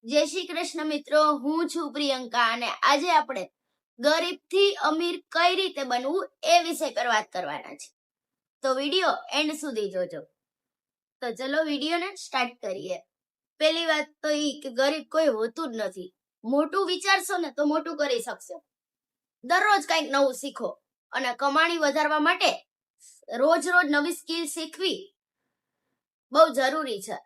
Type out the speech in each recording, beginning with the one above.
જય શ્રી કૃષ્ણ મિત્રો, હું છું પ્રિયંકા અને આજે આપણે ગરીબથી અમીર કઈ રીતે બનવું એ વિષય પર વાત કરવાના છે. તો વિડિયો એન્ડ સુધી જોજો. તો ચલો વિડિયોને સ્ટાર્ટ કરીએ. પહેલી વાત તો ઈ કે ગરીબ કોઈ હોતું જ નથી. મોટું વિચારશો ને તો મોટું કરી શકશો. દરરોજ કંઈક નવું શીખો અને કમાણી વધારવા માટે રોજ રોજ નવી સ્કિલ શીખવી બહુ જરૂરી છે.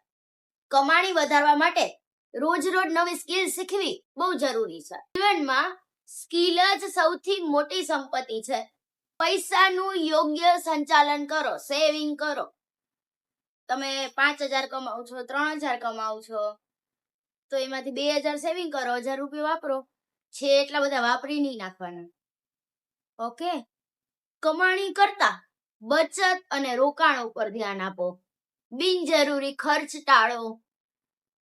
કમાણી વધારવા માટે રોજ રોજ નવી સ્કિલ શીખવી બહુ જરૂરી છે. જીવનમાં સ્કિલ જ સૌથી મોટી સંપત્તિ છે. પૈસાનું યોગ્ય સંચાલન કરો, સેવિંગ કરો. તમે 5,000 કમાવો છો, 3,000 કમાવો છો, તો એમાંથી 2,000 સેવિંગ કરો, 1,000 રૂપિયા વાપરો. છે એટલા બધા વાપરી નહીં નાખવાના. ઓકે? કમાણી કરતા બચત અને રોકાણ ઉપર ધ્યાન આપો. બિનજરૂરી ખર્ચ ટાળો.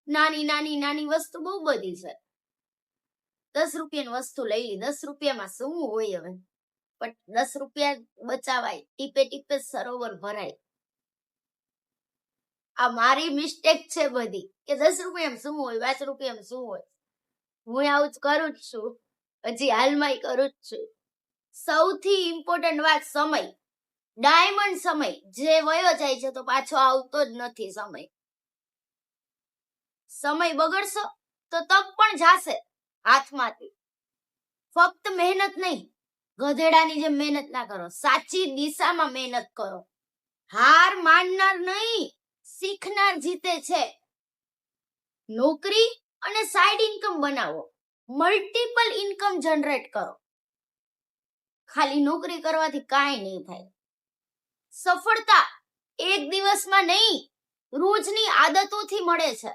નાની વસ્તુ બહુ બધી છે. 10 રૂપિયાની વસ્તુ લઈ લી, 10 રૂપિયામાં શું હોય હવે? પણ 10 રૂપિયા બચાવાય, ટીપે ટીપે સરોવર ભરાય. આ મારી મિસ્ટેક છે બધી કે 10 રૂપિયામાં શું હોય, 5 રૂપિયામાં શું હોય. હું આવું જ કરું જ છું, હજી હાલમાં કરું જ છું. સૌથી ઇમ્પોર્ટન્ટ વાત સમય. ડાયમંડ સમય જે વયો જાય છે તો પાછો આવતો જ નથી. સમય બગડશો તો તક પણ જાશે હાથમાંથી. ફક્ત મહેનત નહીં, ગધેડાની જેમ મહેનત ના કરો, સાચી દિશામાં મહેનત કરો. હાર માનનાર નહીં, શીખનાર જીતે છે. નોકરી અને સાઈડ ઇન્કમ બનાવો. મલ્ટિપલ ઇન્કમ જનરેટ કરો. ખાલી નોકરી કરવાથી કાંઈ નહીં થાય. સફળતા એક દિવસમાં નહીં, રોજની આદતોથી મળે છે.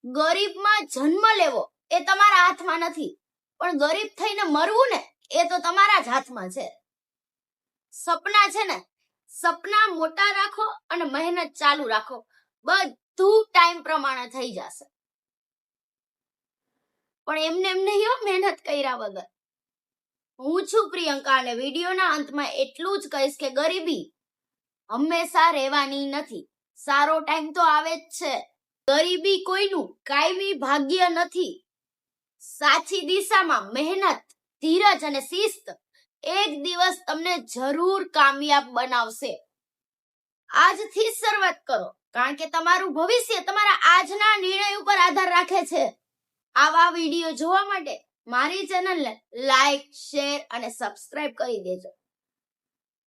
ગરીબમાં જન્મ લેવો એ તમારા હાથમાં નથી, પણ ગરીબ થઈને મરવું ને એ તો તમારા જ હાથમાં છે. સપના છે ને, સપના મોટા રાખો અને મહેનત ચાલુ રાખો. બધું ટાઈમ પ્રમાણે થઈ જશે. પણ એમને નહીં, મહેનત કર્યા વગર. હું છું પ્રિયંકા અને વિડીયોના અંતમાં એટલું જ કહીશ કે ગરીબી હંમેશા રહેવાની નથી. સારો ટાઈમ તો આવે જ છે. ગરીબી કોઈનું કાયમી ભાગ્ય નથી. સાચી દિશામાં મહેનત, ધીરજ અને શિસ્ત એક દિવસ તમને જરૂર કામયાબ બનાવશે. આજથી જ શરૂઆત કરો, કારણ કે તમારું ભવિષ્ય તમારા આજના નિર્ણય ઉપર આધાર રાખે છે. આવા વિડીયો જોવા માટે મારી ચેનલને લાઈક, શેર અને સબસ્ક્રાઇબ કરી દેજો,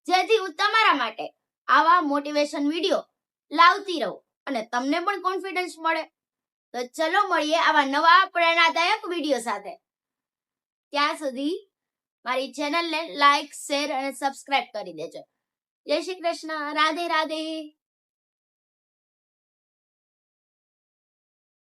જેથી હું તમારા માટે આવા મોટિવેશન વિડીયો લાવતી રહું અને તમને પણ કોન્ફિડન્સ મળે. તો ચલો મળીએ આવા નવા પ્રેરણાદાયક વિડીયો સાથે. ત્યાં સુધી મારી ચેનલને લાઈક, શેર અને સબસ્ક્રાઇબ કરી દેજો. જય શ્રી કૃષ્ણ. રાધે રાધે.